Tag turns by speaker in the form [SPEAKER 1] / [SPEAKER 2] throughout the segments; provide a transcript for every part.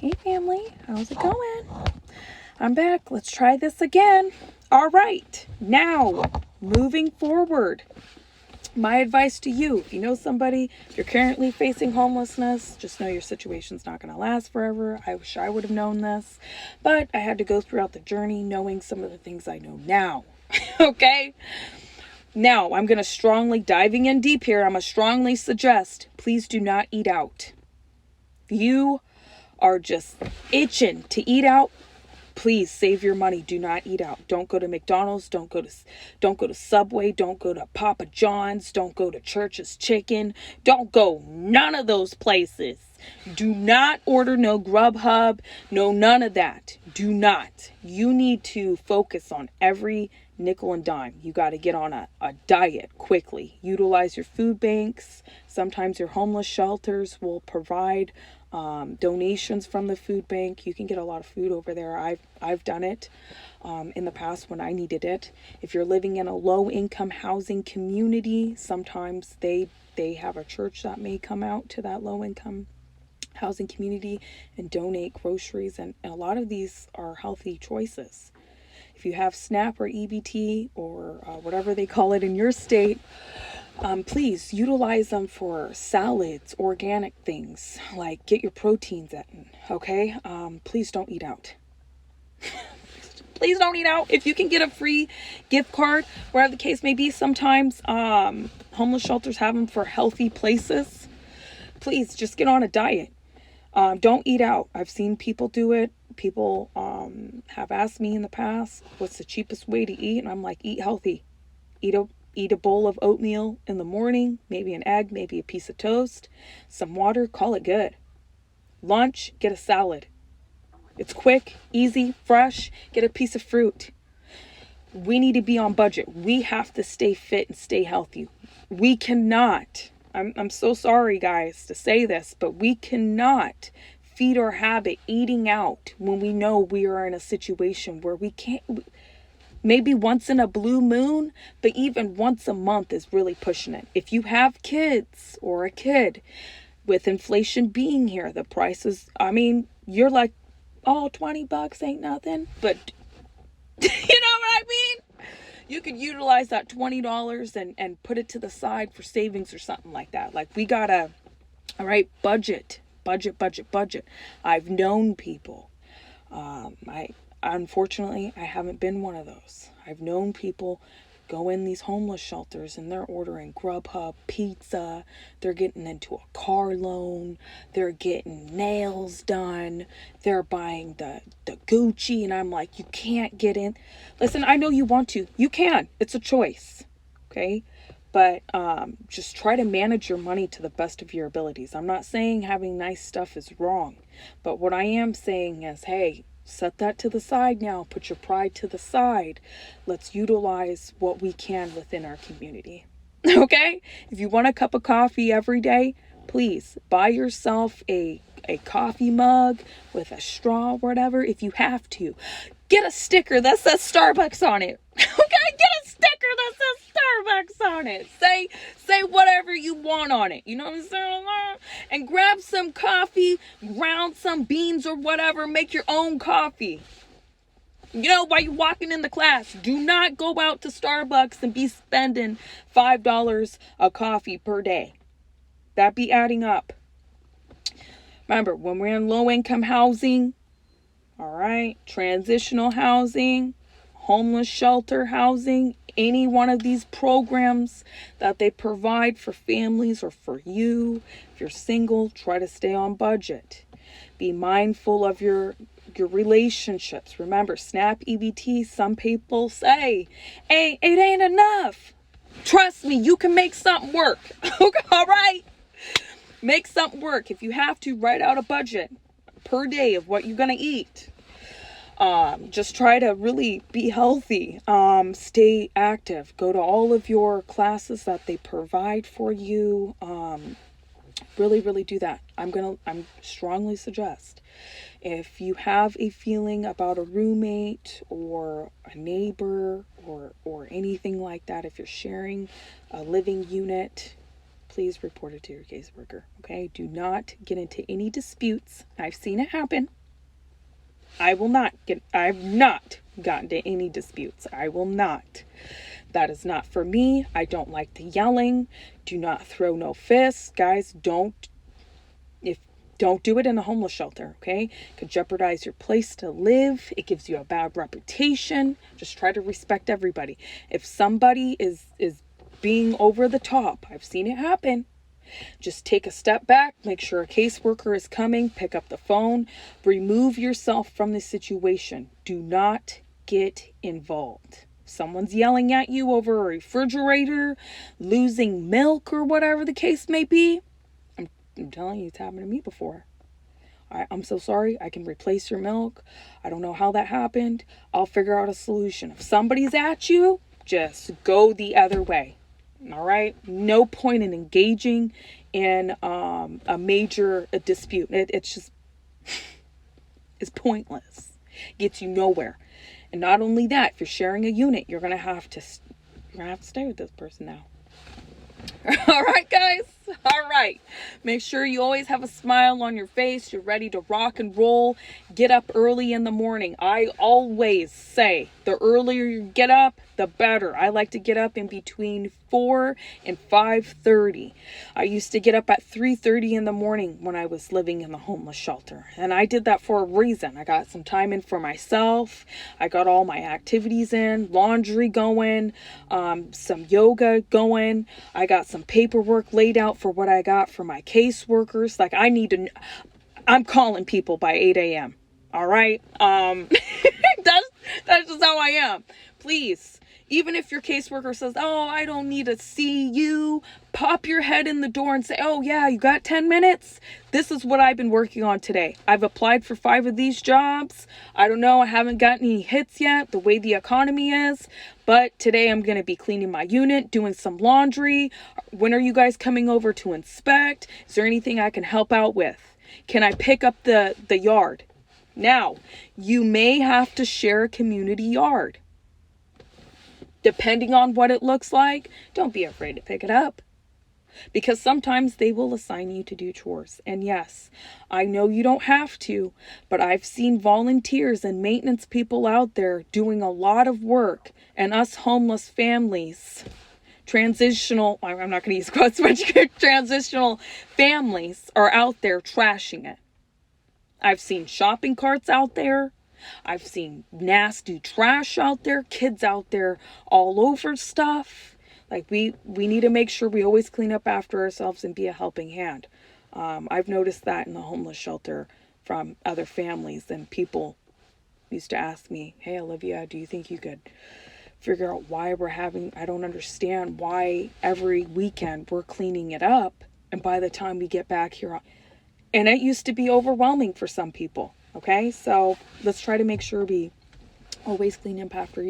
[SPEAKER 1] Hey family, how's it going? I'm back. Let's try this again. All right, now moving forward. My advice to you, if you know somebody, if you're currently facing homelessness, just know your situation's not going to last forever. I wish I would have known this, but I had to go throughout the journey knowing some of the things I know now. Okay? Now, I'm going to diving in deep here, I'm going to strongly suggest, please do not eat out. If you are just itching to eat out, please save your money. Do not eat out. Don't go to McDonald's. Don't go to Subway. Don't go to Papa John's. Don't go to Church's Chicken. Don't go none of those places. Do not order no Grubhub. No, none of that. Do not. You need to focus on every nickel and dime. You got to get on a diet quickly. Utilize your food banks. Sometimes your homeless shelters will provide donations from the food bank. You can get a lot of food over there. I've done it in the past when I needed it. If you're living in a low income housing community, sometimes they have a church that may come out to that low income housing community and donate groceries, and a lot of these are healthy choices. If you have SNAP or EBT or whatever they call it in your state, please utilize them for salads, organic things, like get your proteins in, okay? Please don't eat out. Please don't eat out. If you can get a free gift card, wherever the case may be, sometimes homeless shelters have them for healthy places. Please just get on a diet. Don't eat out. I've seen people do it. People have asked me in the past, what's the cheapest way to eat? And I'm like, eat healthy. Eat a bowl of oatmeal in the morning, maybe an egg, maybe a piece of toast, some water, call it good. Lunch, get a salad. It's quick, easy, fresh. Get a piece of fruit. We need to be on budget. We have to stay fit and stay healthy. We cannot, I'm so sorry guys to say this, but we cannot feed our habit eating out when we know we are in a situation where we can't. Maybe once in a blue moon, but even once a month is really pushing it. If you have kids or a kid, with inflation being here, the prices, you're like, oh, $20 ain't nothing. But you know what I mean? You could utilize that $20 and put it to the side for savings or something like that. Like we gotta, all right, budget. I've known people. Unfortunately, I haven't been one of those. I've known people go in these homeless shelters and they're ordering Grubhub, pizza. They're getting into a car loan. They're getting nails done. They're buying the Gucci. And I'm like, you can't get in. Listen, I know you want to. You can. It's a choice. Okay? But just try to manage your money to the best of your abilities. I'm not saying having nice stuff is wrong. But what I am saying is, hey, set that to the side now. Put your pride to the side. Let's utilize what we can within our community. Okay? If you want a cup of coffee every day, please buy yourself a coffee mug with a straw, whatever, if you have to. Get a sticker that says Starbucks on it. Okay? Get a sticker that says Starbucks on it. Say whatever you want on it. You know what I'm saying? And grab some coffee, ground some beans or whatever. Make your own coffee. You know, while you're walking in the class, do not go out to Starbucks and be spending $5 a coffee per day. That be adding up. Remember, when we're in low-income housing, all right, transitional housing, homeless shelter housing, any one of these programs that they provide for families or for you, if you're single, try to stay on budget. Be mindful of your relationships. Remember, SNAP, EBT, some people say, hey, it ain't enough. Trust me, you can make something work. All right? Make something work. If you have to, write out a budget per day of what you're going to eat. Just try to really be healthy. Stay active. Go to all of your classes that they provide for you. Really do that. I'm strongly suggest. If you have a feeling about a roommate or a neighbor or anything like that, if you're sharing a living unit, please report it to your caseworker. Okay? Do not get into any disputes. I've seen it happen. I've not gotten to any disputes. I will not. That is not for me. I don't like the yelling. Do not throw no fists. Guys, don't do it in a homeless shelter, okay? It could jeopardize your place to live. It gives you a bad reputation. Just try to respect everybody. If somebody is being over the top, I've seen it happen. Just take a step back, make sure a caseworker is coming, pick up the phone, remove yourself from the situation. Do not get involved. Someone's yelling at you over a refrigerator, losing milk or whatever the case may be. I'm telling you, it's happened to me before. I'm so sorry. I can replace your milk. I don't know how that happened. I'll figure out a solution. If somebody's at you, just go the other way. All right? No point in engaging in a major dispute. It's just, it's pointless. Gets you nowhere. And not only that, if you're sharing a unit, you're gonna have to stay with this person now. All right, guys. All right. Make sure you always have a smile on your face. You're ready to rock and roll. Get up early in the morning. I always say the earlier you get up, the better. I like to get up in between 4 and 5:30. I used to get up at 3:30 in the morning when I was living in the homeless shelter. And I did that for a reason. I got some time in for myself. I got all my activities in, laundry going, some yoga going. I got some paperwork laid out for what I got for my caseworkers. Like I'm calling people by 8 a.m. All right. That's just how I am. Please. Even if your caseworker says, oh, I don't need to see you, pop your head in the door and say, oh yeah, you got 10 minutes? This is what I've been working on today. I've applied for 5 of these jobs. I don't know. I haven't gotten any hits yet, the way the economy is. But today I'm going to be cleaning my unit, doing some laundry. When are you guys coming over to inspect? Is there anything I can help out with? Can I pick up the yard? Now, you may have to share a community yard. Depending on what it looks like, don't be afraid to pick it up. Because sometimes they will assign you to do chores. And yes, I know you don't have to, but I've seen volunteers and maintenance people out there doing a lot of work. And us homeless families, transitional, I'm not going to use quotes much, transitional families are out there trashing it. I've seen shopping carts out there. I've seen nasty trash out there, kids out there all over stuff. Like we need to make sure we always clean up after ourselves and be a helping hand. I've noticed that in the homeless shelter from other families, and people used to ask me, hey, Olivia, do you think you could figure out why I don't understand why every weekend we're cleaning it up. And by the time we get back here, and it used to be overwhelming for some people. Okay, so let's try to make sure we always clean up after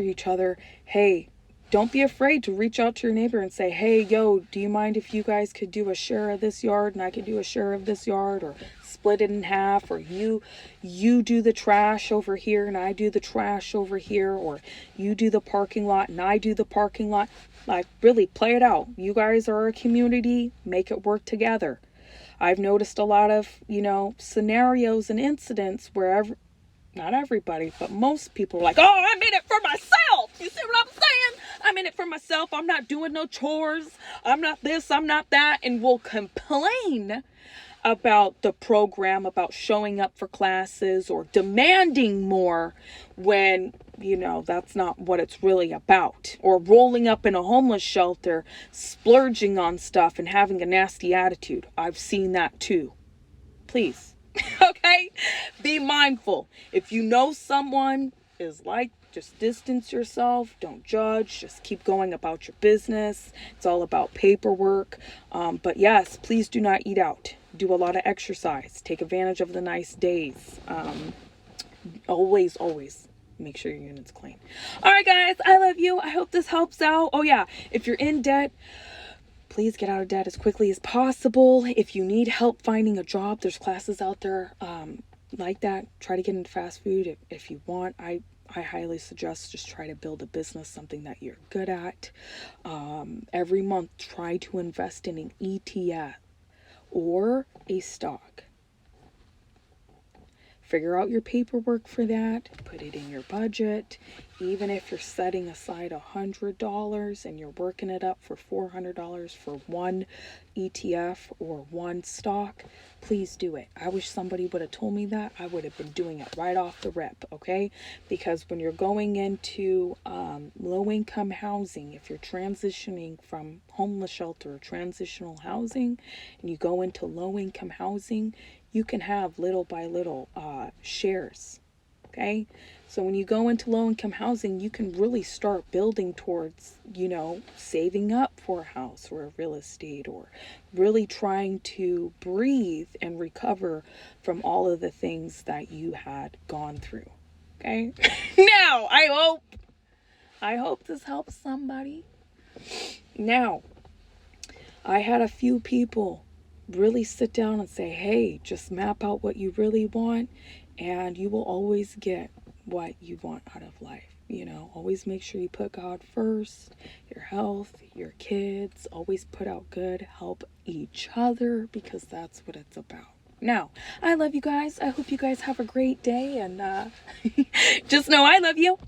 [SPEAKER 1] each other. Hey, don't be afraid to reach out to your neighbor and say, hey, yo, do you mind if you guys could do a share of this yard and I could do a share of this yard, or split it in half, or you do the trash over here and I do the trash over here, or you do the parking lot and I do the parking lot. Like, really play it out. You guys are a community, make it work together. I've noticed a lot of, scenarios and incidents where not everybody, but most people are like, oh, I'm in it for myself. You see what I'm saying? I'm in it for myself. I'm not doing no chores. I'm not this, I'm not that. And will complain about the program, about showing up for classes or demanding more when, that's not what it's really about. Or rolling up in a homeless shelter, splurging on stuff and having a nasty attitude. I've seen that too. Please. Okay? Be mindful. If you know someone is like, just distance yourself. Don't judge. Just keep going about your business. It's all about paperwork. But yes, please do not eat out. Do a lot of exercise. Take advantage of the nice days. Always make sure your unit's clean. All right, guys. I love you. I hope this helps out. Oh, yeah. If you're in debt, please get out of debt as quickly as possible. If you need help finding a job, there's classes out there like that. Try to get into fast food if you want. I highly suggest just try to build a business, something that you're good at. Every month, try to invest in an ETF or a stock. Figure out your paperwork for that, put it in your budget. Even if you're setting aside $100 and you're working it up for $400 for one ETF or one stock, please do it. I wish somebody would have told me that. I would have been doing it right off the rip, okay? Because when you're going into low-income housing, if you're transitioning from homeless shelter or transitional housing, and you go into low-income housing, you can have little by little shares, okay? So when you go into low-income housing, you can really start building towards, saving up for a house or a real estate, or really trying to breathe and recover from all of the things that you had gone through, okay? Now, I hope this helps somebody. Now, I had a few people really sit down and say, hey, just map out what you really want, and you will always get what you want out of life. Always make sure you put God first, your health, your kids. Always put out good, help each other, because that's what it's about. Now, I love you guys. I hope you guys have a great day, and just know I love you.